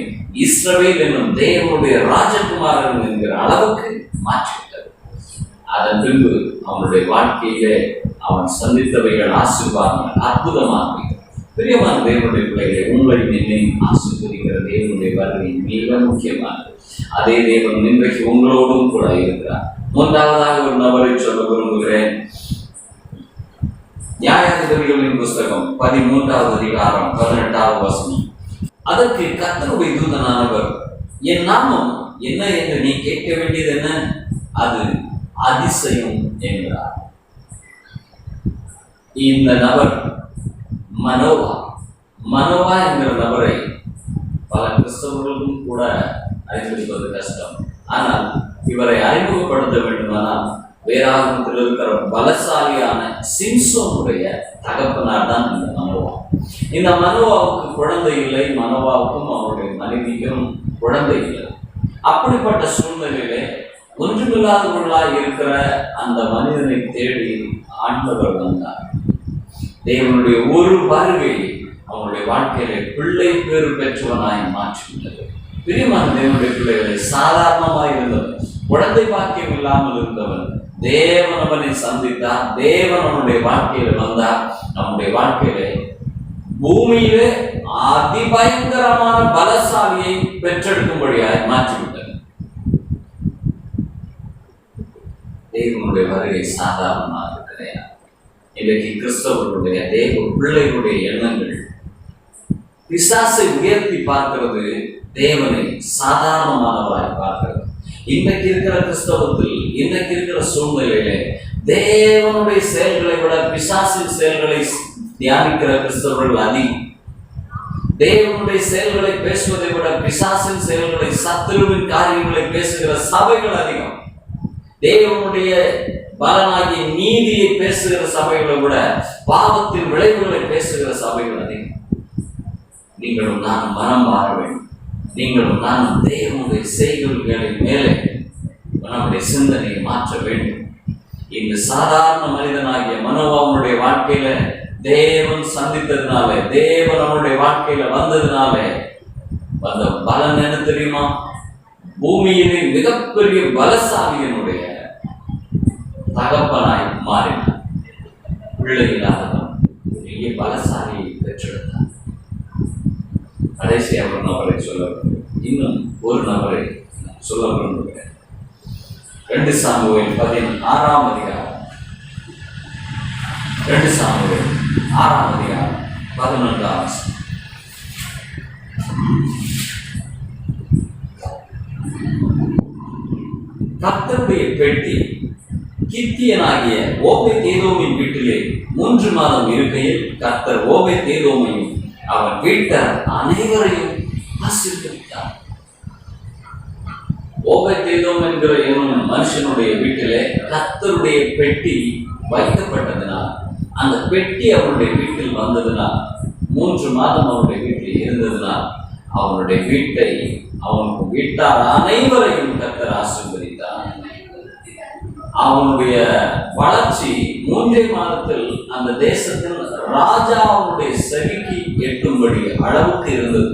இஸ்ரவேல் என்னும் தேவனுடைய ராஜகுமாரன் என்கிற அளவுக்கு மாற்றிவிட்டது. அதன் பின்பு அவனுடைய வாழ்க்கையிலே அவன் சந்தித்தவைகள் ஆசீர்வாதங்கள் அற்புதமானவை. பிரியமான தேவனுடைய பிள்ளைகளை, உங்களையும் என்னையும் ஆசீர்வதிக்கிற தேவனுடைய வருகை மிக முக்கியமானது. அதே தேவன் இன்றைக்கு உங்களோடும் கூட இருக்கிறார். மூன்றாவதாக ஒரு நபரை சொல்ல விரும்புகிறேன். நியாயாதிபதிகளின் புஸ்தகம் 13ஆம் அதிகாரம் 18ஆம் வசனம். அதற்கு கர்த்தருடைய தூதனானவர், என் நாமம் என்ன என்று நீ கேட்க வேண்டியது என்ன? அது அதிசயம் என்றார். இந்த நபர் மனோவா என்கிற நபரை பல கிறிஸ்தவர்களுக்கும் கூட அறிந்திருப்பது கஷ்டம். ஆனால் இவரை அறிமுகப்படுத்த வேண்டுமானால் வேதாகமத்தில் இருக்கிற பலசாலியான சிம்சோனுடைய தகப்பனார் தான் இந்த மனோவா. இந்த மனோவாவுக்கு குழந்தை இல்லை, மனோவாவுக்கும் அவருடைய மனைவிக்கும் குழந்தை இல்லை. அப்படிப்பட்ட சூழ்நிலையிலே ஒன்றுமில்லாதவர்களாய் இருக்கிற அந்த மனிதனை தேடி ஆண்டவர் வந்தார். தேவனுடைய ஒரு வருகை அவனுடைய வாழ்க்கையிலே பிள்ளை பேறு பெற்றவனாய் மாற்றிவிட்டது. பிரியமான தேவனுடைய பிள்ளைகளை, சாதாரணமாய் இருந்தவன், குழந்தை பாக்கியம் இல்லாமல் இருந்தவன், தேவன் அவனை சந்தித்தார். தேவன் அவனுடைய வாழ்க்கையில வந்தார். நம்முடைய வாழ்க்கையிலே பூமியிலே அதிபயங்கரமான பலசாலியை பெற்றெடுக்கும்படியாய் மாற்றிவிட்டது. தேவனுடைய வருகை சாதாரணமாக கிடையாது. இன்றைக்கு கிறிஸ்தவர்களுடைய தேவ பிள்ளைகளுடைய எண்ணங்கள் பிசாசை உயர்த்தி பார்க்கிறது, தேவனை சாதாரணமானவராய் பார்க்கிறது. இன்றைக்கு இருக்கிற கிறிஸ்தவத்தில், இன்றைக்கு இருக்கிற சூழ்நிலையிலே தேவனுடைய செயல்களை விட பிசாசின் செயல்களை தியானிக்கிற கிறிஸ்தவர்கள் அதிகம். தேவனுடைய செயல்களை பேசுவதை விட பிசாசின் செயல்களை, சத்துருவின் காரியங்களை பேசுகிற சபைகள் அதிகம். தேவனுடைய பலனாகிய நீதியை பேசுகிற சபைகளை விட பாவத்தின் விளைவுகளை பேசுகிற சபைகள் அதிகம். நீங்களும் நானும் மனம் மாற வேண்டும். நீங்களும் நானும் தேவனுடைய செய்கைகளின் மேலே நம்முடைய சிந்தனையை மாற்ற வேண்டும். இந்த சாதாரண மனிதனாகிய மனோவாவுடைய வாழ்க்கையில தேவன் சந்தித்ததுனால, தேவன் அவனுடைய வாழ்க்கையில வந்ததுனால வந்த பலன் என்ன தெரியுமா? பூமியிலே மிகப்பெரிய பலசாலியனுடைய தகப்பனாய் மாறினார். பிள்ளை இல்லாதவன் பெரிய பலசாலியை பெற்றெடுத்தார். கடைசியா ஒரு நபரை சொல்ல வேண்டும். இன்னும் ஒரு நபரை சொல்ல விரும்புகிறேன். 2 சாமுவேல் 16ஆம் அதிகாரம், 2 சாமுவேல் 6ஆம் அதிகாரம் 11ஆம் வசனம். கர்த்தருடைய பெட்டி கித்தியனாகிய ஓபேத்-ஏதோமின் வீட்டிலே 3 மாதம் இருக்கையில் கர்த்தர் ஓபேத்-ஏதோமையும் அவன் வீட்டார் அனைவரையும் ஆசீர்வதித்தார். ஓபேத்-ஏதோம் என்கிற என்னும் மனுஷனுடைய வீட்டிலே கர்த்தருடைய பெட்டி வைக்கப்பட்டதினால், அந்த பெட்டி அவனுடைய வீட்டில் வந்ததினால், 3 மாதம் அவனுடைய வீட்டில் இருந்ததினால், அவனுடைய வீட்டை, அவனுக்கு வீட்டார் அனைவரையும் கர்த்தர் ஆசீர்வதித்தார். அவனுடைய வளர்ச்சி 3 மாதத்தில் அந்த தேசத்தில் ராஜாவுடைய செவிக்கு எட்டும்படி அளவுக்கு இருந்தது.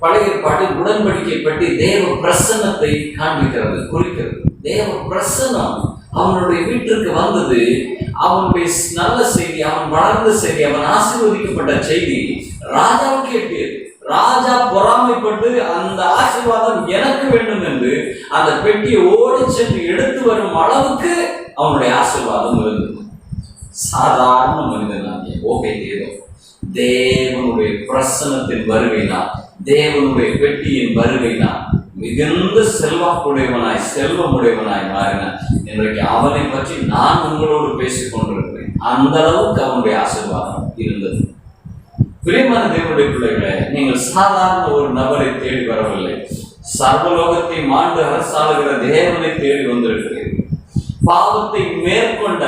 பழைய ஏற்பாடு உடன்படிக்கை பற்றி தேவ பிரசன்னத்தை காண்பிக்கிறது, குறிக்கிறது. தேவ பிரசன்னம் அவனுடைய வீட்டிற்கு வந்தது. அவனுடைய நல்ல செய்தி, அவன் வளர்ந்த செய்தி, அவன் ஆசீர்வதிக்கப்பட்ட செய்தி ராஜாவுக்கு எட்டியது. ராஜா பொறாமைப்பட்டு அந்த ஆசீர்வாதம் எனக்கு வேண்டும் என்று அந்த பெட்டியை ஓடி சென்று எடுத்து வரும் அளவுக்கு அவனுடைய ஆசீர்வாதம் இருந்தது. சாதாரண மனிதனாகிய ஓபேத்-ஏதோம் தேவனுடைய பிரசன்னத்தின் வருகையினால், தேவனுடைய பெட்டியின் வருகையினால் மிகுந்த செல்வாக்குடையவனாய், செல்வமுடையவனாய் மாறினான். இன்றைக்கு அவனை பற்றி நான் உங்களோடு பேசிக் கொண்டிருக்கிறேன். அந்த அளவுக்கு அவனுடைய ஆசீர்வாதம் இருந்தது. பிரியமான தேவனுடைய பிள்ளைகளே, நீங்கள் சாதாரண ஒரு நபரை தேடி வரவில்லை. சர்வலோகத்தை மாண்டு அரசாளுகிற தேவனை தேடி வந்திருக்கிறீர்கள். பாவத்தை மேற்கொண்ட,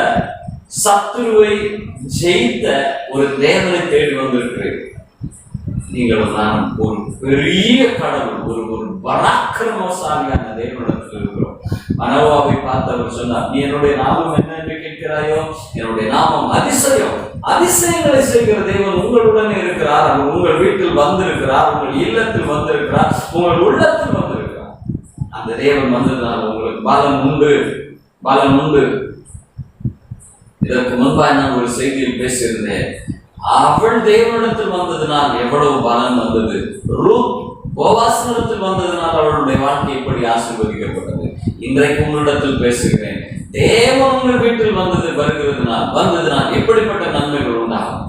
சத்துருவை ஜெயித்த ஒரு தேவனை தேடி வந்திருக்கிறீர்கள். நீங்களும் நான் ஒரு பெரிய கடவுள், ஒரு பராக்கிரமசாலியான தேவனிடத்தில் இருக்கிறோம். மனோவாவை பார்த்து அவர் சொன்னார், நீ என்னுடைய நாமம் என்ன என்று கேட்கிறாயோ? என்னுடைய நாமம் அதிசயம். அதிசயங்களை செய்கிற தேவன் உங்களுடனே இருக்கிறார். அவர் உங்கள் வீட்டில் வந்திருக்கிறார், உங்கள் இல்லத்தில் வந்திருக்கிறார், உங்கள் உள்ளத்தில் வந்திருக்கிறார். அந்த தேவன் வந்ததுனால உங்களுக்கு பலம் உண்டு, பலம் உண்டு. இதற்கு முன்பாக நான் ஒரு செய்தியில் பேசியிருந்தேன். அவள் தேவனிடத்தில் வந்ததுனால் எவ்வளவு பலன் வந்தது. ரூத் போவாசினிடத்தில் வந்ததுனால் அவளுடைய வாழ்க்கை எப்படி ஆசீர்வதிக்கப்பட்டது. இன்றைக்கு உங்களிடத்தில் பேசுகிறேன். தேவன் உங்கள் வீட்டில் வந்ததுனால் எப்படிப்பட்ட நன்மைகள் உண்டாகும்.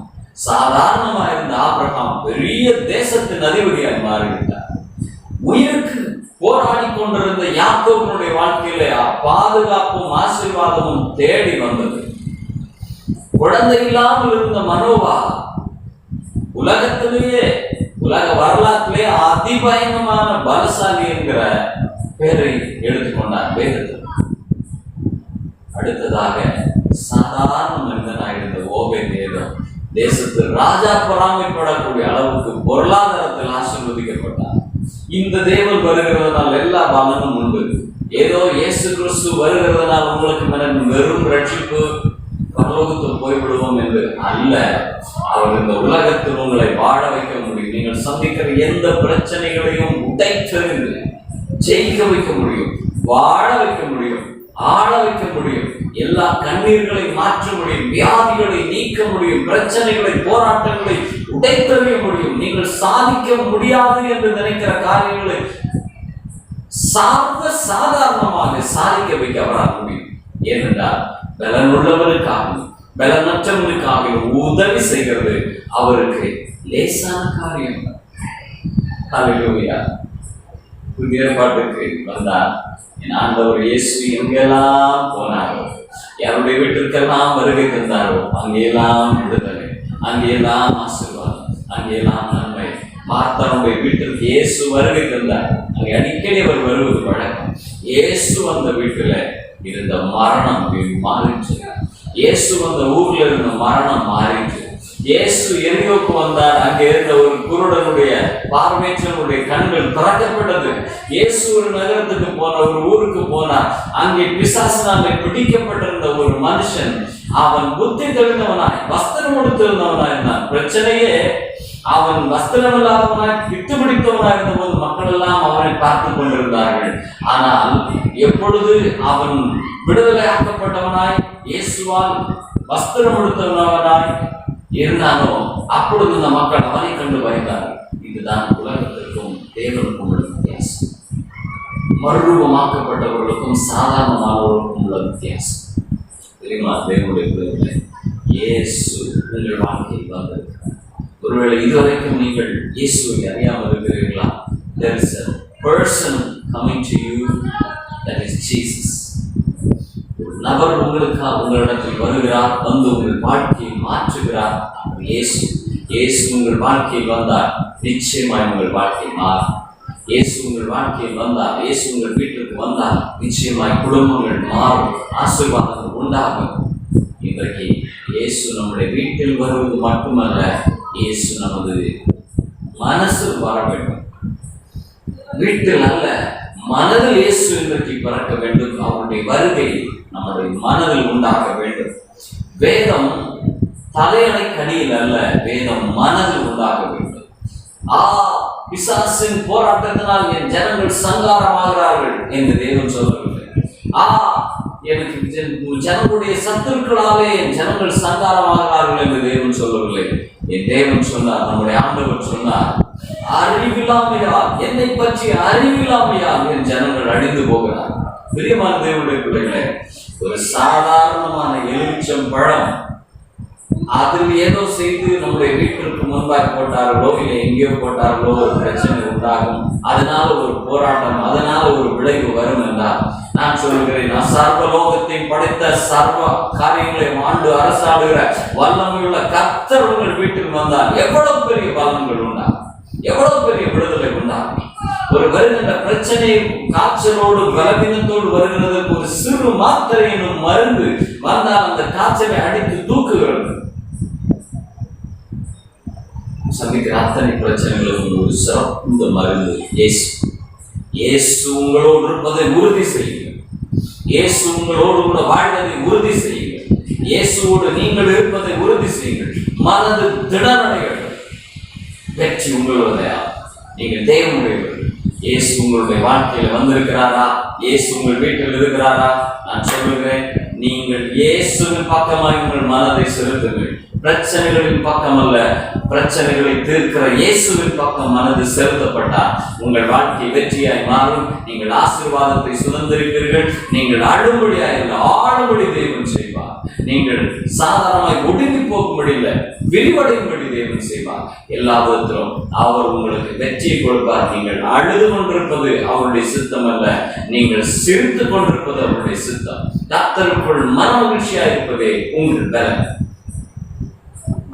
சாதாரணமாக இருந்த ஆபிரகாம் பெரிய தேசத்தின் அதிபதியாய் மாறிவிட்டார். உயிருக்கு போராடி கொண்டிருந்த யாக்கோபினுடைய வாழ்க்கையிலே பாதுகாப்பும் ஆசீர்வாதமும் தேடி வந்தது. குழந்தை இல்லாமல் இருந்த மனோவா உலகத்திலேயே, உலக வரலாற்றிலே அதிபயங்கரமான பலசாலி என்கிற பெயரை எடுத்துக்கொண்டார் வேதத்தில். அடுத்ததாக சாதாரண மனிதனாக இருந்த ஓபேத்-ஏதோம் தேசத்தில் ராஜா பொறாமைப்படக்கூடிய அளவுக்கு பொருளாதாரத்தில் ஆசீர்வதிக்கப்பட்டார். இந்த தேவன் வருகிறதுனால் எல்லா பலனும் உண்டு. ஏதோ இயேசு கிறிஸ்து வருகிறதுனால் உங்களுக்கு வெறும் ரட்சிப்பு, பரலோகத்தில் போய்விடுவோம் என்று அல்ல. அவர் இந்த உலகத்தில் உங்களை வாழ வைக்க முடியும். நீங்கள் சந்திக்கிற எந்த பிரச்சனைகளையும் உடைத்தெறிந்து ஜெயிக்க வைக்க முடியும், வாழ வைக்க முடியும், ஆள வைக்க முடியும். எல்லா கண்ணீர்களை மாற்ற முடியும், வியாதிகளை நீக்க முடியும், பிரச்சனைகளை, போராட்டங்களை உடைத்தெறிய முடியும். நீங்கள் சாதிக்க முடியாது என்று நினைக்கிற காரியங்களை சாதாரணமாக சாதிக்க வைக்க அவரால் முடியும். ஏனென்றால் பலனுள்ளவனுக்காகவும் பலனற்றவனுக்காகவும் உதவி செய்கிறது அவருக்கு லேசான காரியம். ஹல்லேலூயா. புதிய ஏற்பாட்டுக்கு வந்தார். என் ஆண்டவர் இயேசு எங்கெல்லாம் போனாரோ, யாருடைய வீட்டிற்கெல்லாம் வருகை தந்தாரோ, அங்கெல்லாம் விடுதலை, அங்கெல்லாம் ஆசீர்வாதம், அங்கெல்லாம் நன்மை. மார்த்தாவுடைய வீட்டிற்கு இயேசு வருகை தந்தார். அங்கே அடிக்கடி அவர் வருவது வழக்கம். இயேசு அந்த வீட்டில் இருந்த மரணம் மாறிச்சு. இயேசு அந்த ஊர்ல இருந்த மரணம் மாறிச்சு. இயேசு எரியோக்கு வந்தார். அங்கே இருந்த ஒரு குருடனுடைய பார்வையற்றவனுடைய கண்கள் திறக்கப்பட்டது. இயேசு ஒரு நகரத்துக்கு போன, ஒரு ஊருக்கு போனார். அங்கே பிசாசினாலே பிடிக்கப்பட்டிருந்த ஒரு மனுஷன், அவன் புத்தி தெளிந்தவனாய் வஸ்திரம் கொடுத்திருந்தவனாய் இருந்தான். பிரச்சனையே அவன் வஸ்திரம் இல்லாதவனாய் விட்டு பிடித்தவனாய் இருந்த போது மக்கள் எல்லாம் அவனை பார்த்து கொண்டிருந்தார்கள். ஆனால் எப்பொழுது அவன் விடுதலை ஆக்கப்பட்டவனாய் இயேசுவால் வஸ்திரம் கொடுத்தவனாய் இருந்தானோ, அப்பொழுது இந்த மக்கள் அவனை கண்டு பயந்தார்கள். இதுதான் உலகத்திற்கும் தேவனுக்கும் உள்ள வித்தியாசம். மறுரூபமாக்கப்பட்டவர்களுக்கும் சாதாரணமானவர்களுக்கும் உள்ள வித்தியாசம் தெரியுமா? தேவனுடைய பிள்ளைகளே, இயேசு உங்கள் வாழ்க்கையில் வந்திருக்கிறார். ஒருவேளை இதுவரைக்கும் நீங்கள் இயேசுவை அறியாமல் இருக்கிறீர்களா? There is a person coming to you, that is Jesus. ஒரு நபர் உங்களிடத்தில் வருகிறார், வந்து உங்கள் வாழ்க்கையை மாற்றுகிறார். இயேசு இயேசு உங்கள் வாழ்க்கையில் வந்தார், நிச்சயமாய் உங்கள் வாழ்க்கை மாறும். இயேசு உங்கள் வாழ்க்கையில் வந்தார், இயேசு உங்கள் வீட்டிற்கு வந்தார், நிச்சயமாய் குடும்பங்கள் மாறும், ஆசீர்வாதங்கள் உண்டாகும். இன்றைக்கு இயேசு நம்முடைய வீட்டில் வருவது மட்டுமல்ல, இயேசு நமது மனசில் வர வேண்டும். வீட்டில் அல்ல, மனதில் இயேசு இன்றைக்கு பிறக்க வேண்டும். அவருடைய வருகை நம்முடைய மனதில் உண்டாக வேண்டும். வேதம் தலையணை கடியில் அல்ல, வேதம் மனதில் உண்டாக வேண்டும். பிசாசின் போராட்டத்தினால் என் ஜனங்கள் சங்காரமாகிறார்கள் என்று தேவன் சொல்லவில்லை. எனக்கு ஜனங்களுடைய சத்துருக்களாலே என் ஜனங்கள் சங்காரமாகிறார்கள் என்று தேவன் சொல்லவில்லை. என் தேவன் சொன்னார், நம்முடைய ஆண்டவர் சொன்னார், அறிவில்லாமையால், என்னை பற்றி அறிவில்லாமையால் என் ஜனங்கள் அழிந்து போகிறார். பிரியமான தேவனுடைய பிள்ளைகளே, ஒரு சாதாரணமான எலுமிச்சம் பழம் அதில் ஏதோ செய்து நம்முடைய வீட்டிற்கு முன்பாக போட்டார்களோ இல்லை எங்கேயோ போட்டார்களோ ஒரு பிரச்சனை உண்டாகும். அதனால ஒரு போராட்டம், அதனால ஒரு விளைவு வரும் என்றால் நான் சொல்கிறேன், நான் சர்வலோகத்தை படைத்த சர்வ காரியங்களை ஆண்டு அரசாடுகிற வல்லமையுள்ள கர்த்தர் உங்கள் வீட்டில் வந்தால் எவ்வளவு பெரிய பலன்கள் உண்டாகும், எவ்வளவு பெரிய விடுதலை உண்டாகும். ஒரு வருகின்ற பிரச்சனை காய்ச்சலோடு பலவீனத்தோடு வருகிறதுக்கு ஒரு சிறு மாத்திரை என்னும் மருந்து வந்தால் அந்த காய்ச்சலை அடித்து தூக்குகிறது. சந்திக்கிற அத்தனை பிரச்சனைகளுக்கும் ஒரு சிறந்த மருந்து இயேசு. இயேசு உங்களோடு இருப்பதை உறுதி செய்யுங்கள். இயேசு உங்களோடு கூட வாழ்வதை உறுதி செய்யுங்கள். இயேசுவோடு நீங்கள் இருப்பதை உறுதி செய்யுங்கள். மனது திடனடைகள், வெற்றி உங்களுடையா. நீங்கள் தேவனுடையவர்கள். இயேசு உங்களுடைய வாழ்க்கையில வந்திருக்கிறாரா? இயேசு உங்கள் வீட்டில் இருக்கிறாரா? நான் சொல்லுகிறேன், நீங்கள் இயேசுவின் பக்கமாக உங்கள் மனதை செலுத்துங்கள். பிரச்சனைகளின் பக்கம் அல்ல, பிரச்சனைகளை தீர்க்கிற இயேசுவின் பக்கம் மனது செலுத்தப்பட்டால் உங்கள் வாழ்க்கை வெற்றியாய் மாறும். நீங்கள் ஆசீர்வாதத்தை சுதந்திரிப்பீர்கள். நீங்கள் அழும்படியாய் ஆடும்படி தேவன் செய்வார். நீங்கள் சாதாரணமாய் ஒடுங்கி போகும்படி இல்லை, விரிவடையும்படி தேவன் செய்வார். எல்லா விதத்திலும் அவர் உங்களுக்கு வெற்றியை கொடுப்பார். நீங்கள் அழுது கொண்டிருப்பது அவருடைய சித்தம் அல்ல, நீங்கள் சிரித்து கொண்டிருப்பது அவருடைய சித்தம். கர்த்தருக்குள் மன மகிழ்ச்சியா இருப்பதே உங்கள் பலன்.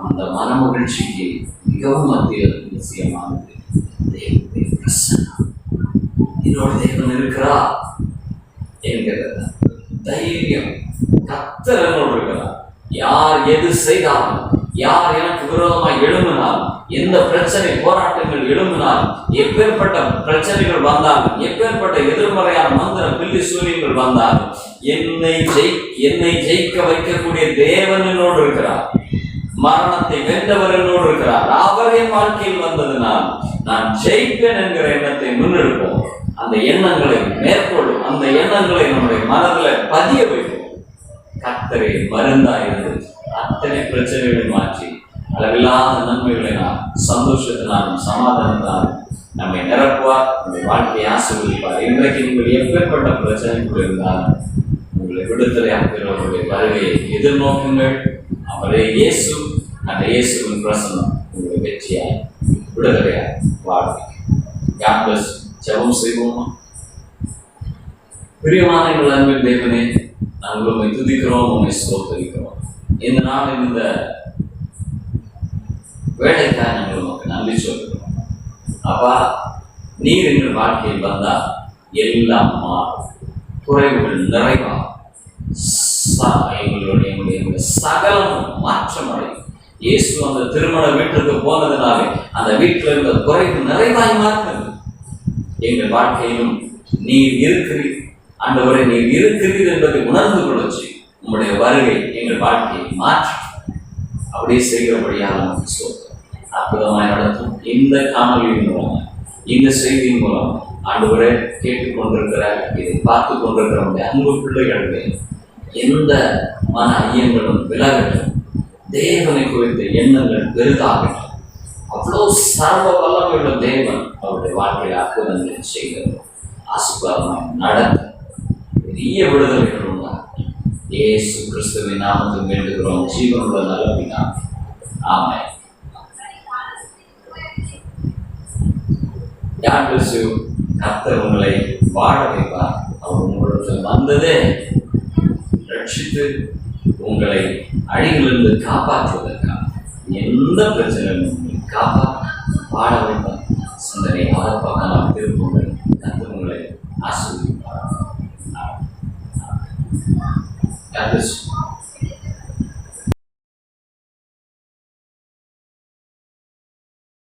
அந்த மன மகிழ்ச்சிக்கு மிகவும் அவசியமானது தேவனுடைய பிரசன்னம். என்னோட தேவன் இருக்கிறார் என்கிற தைரியம். கர்த்தர் என்னோடு இருக்கிறார். யார் எது செய்தாலும், யார் எனக்கு விரோதமாய் எழும்பினாலும், எந்த பிரச்சனை போராட்டங்கள் எழும்பினாலும், எப்பேற்பட்ட பிரச்சனைகள் வந்தாலும், எப்பேற்பட்ட எதிர்மறையான மந்திர பில்லி சூரியங்கள் வந்தாலும், என்னை ஜெயிக்க வைக்கக்கூடிய தேவன் என்னோடு இருக்கிறார். மரணத்தை வென்றவர் என்னோடு இருக்கிறார். அவர் என் வாழ்க்கையில் வந்ததுனால் நான் ஜெயிப்பேன் என்கிற எண்ணத்தை முன்னெடுப்போம். அந்த எண்ணங்களை மேற்கொள்ளும். அந்த எண்ணங்களை நம்முடைய மனதில் பதிய வைப்போம். கர்த்தரே மருந்தாயிருந்து அத்தனை பிரச்சனைகளை மாற்றி அளவில்லாத நன்மைகளை நாம் சந்தோஷத்தினாலும் சமாதானத்தினாலும் நம்மை நிரப்புவார். நம்முடைய வாழ்க்கையை ஆசீர்வதிப்பார். இன்றைக்கு நீங்கள் எப்பேற்பட்ட பிரச்சனைக்குள் இருந்தாலும் உங்களை விடுதலை ஆக்குகிறவருடைய வருகையை எதிர்நோக்குங்கள். அவரே இயேசு. அந்த இயேசுவின் பிரசன்னம் உங்களை வெற்றியாய் விடுதலையாய் வாழ்க்கை. ஜெபம் செய்வோமா? பிரியமான எங்கள் அன்பின் தேவனே, நாங்கள் உண்மை துதிக்கிறோம், உண்மை ஸ்தோத்திரிக்கிறோம். இந்த நாளில் இந்த வேலைக்காக நாங்கள் உமக்கு நன்றி சொல்கிறோம். அப்பா, நீர் எங்கள் வாழ்க்கையில் வந்தால் எல்லாம் மாறும், குறைவுகள் நிறைவாகும், எங்களுடைய சகலம் மாற்றம் அடையும். இயேசு அந்த திருமண வீட்டுக்கு போனதுனாலே அந்த வீட்டில் இருந்த குறைவு நிறைவாய் மாறுகிறது. எங்கள் வாழ்க்கையிலும் நீர் இருக்கிறீர் ஆண்டவரே, நீர் இருக்கிறீர் என்பதை உணர்ந்து கொள்ளச்சு உங்களுடைய வருகை எங்கள் வாழ்க்கையை மாற்றும். அப்படியே செய்கிறபடியாக நமக்கு சொல்றோம். அற்புதமாய் நடத்தும். இந்த காணொலியின் மூலம், இந்த செய்தியின் மூலம் ஆண்டவரே கேட்டுக்கொண்டிருக்கிற, இதை பார்த்து கொண்டிருக்கிற நம்முடைய அன்பு பிள்ளைகளுக்கு எந்த மன ஐயங்களும் விலகட்டும். தேவனை குறித்த எண்ணங்கள் பெரிதாகட்டும். அவ்வளோ சர்வ வல்லமையுள்ள தேவன் அவருடைய வாழ்க்கையில் அற்புதங்களை செய்கிறது. ஆசீர்வாதமாய் நடத்த பெரிய விடுதலைகள் உண்டாகும். இயேசு கிறிஸ்துவின் நாமத்தில் வேண்டுகிறோம், ஜீவனுள்ள நல்ல பிதாவே. ஆமென். God bless you. கர்த்தர் உங்களை வாழ வைப்பார். அவர் உங்களிடத்தில் வந்ததே ரட்சித்து உங்களை அழிவிலிருந்து காப்பாற்றுவதற்காக. எந்த பிரச்சனையும் உங்களை காப்பாற்ற வாழ வைப்பார். சிந்தனை அவர் பக்கம் திருப்புங்கள். கர்த்தர் உங்களை ஆசீர்வதிப்பார். God bless you.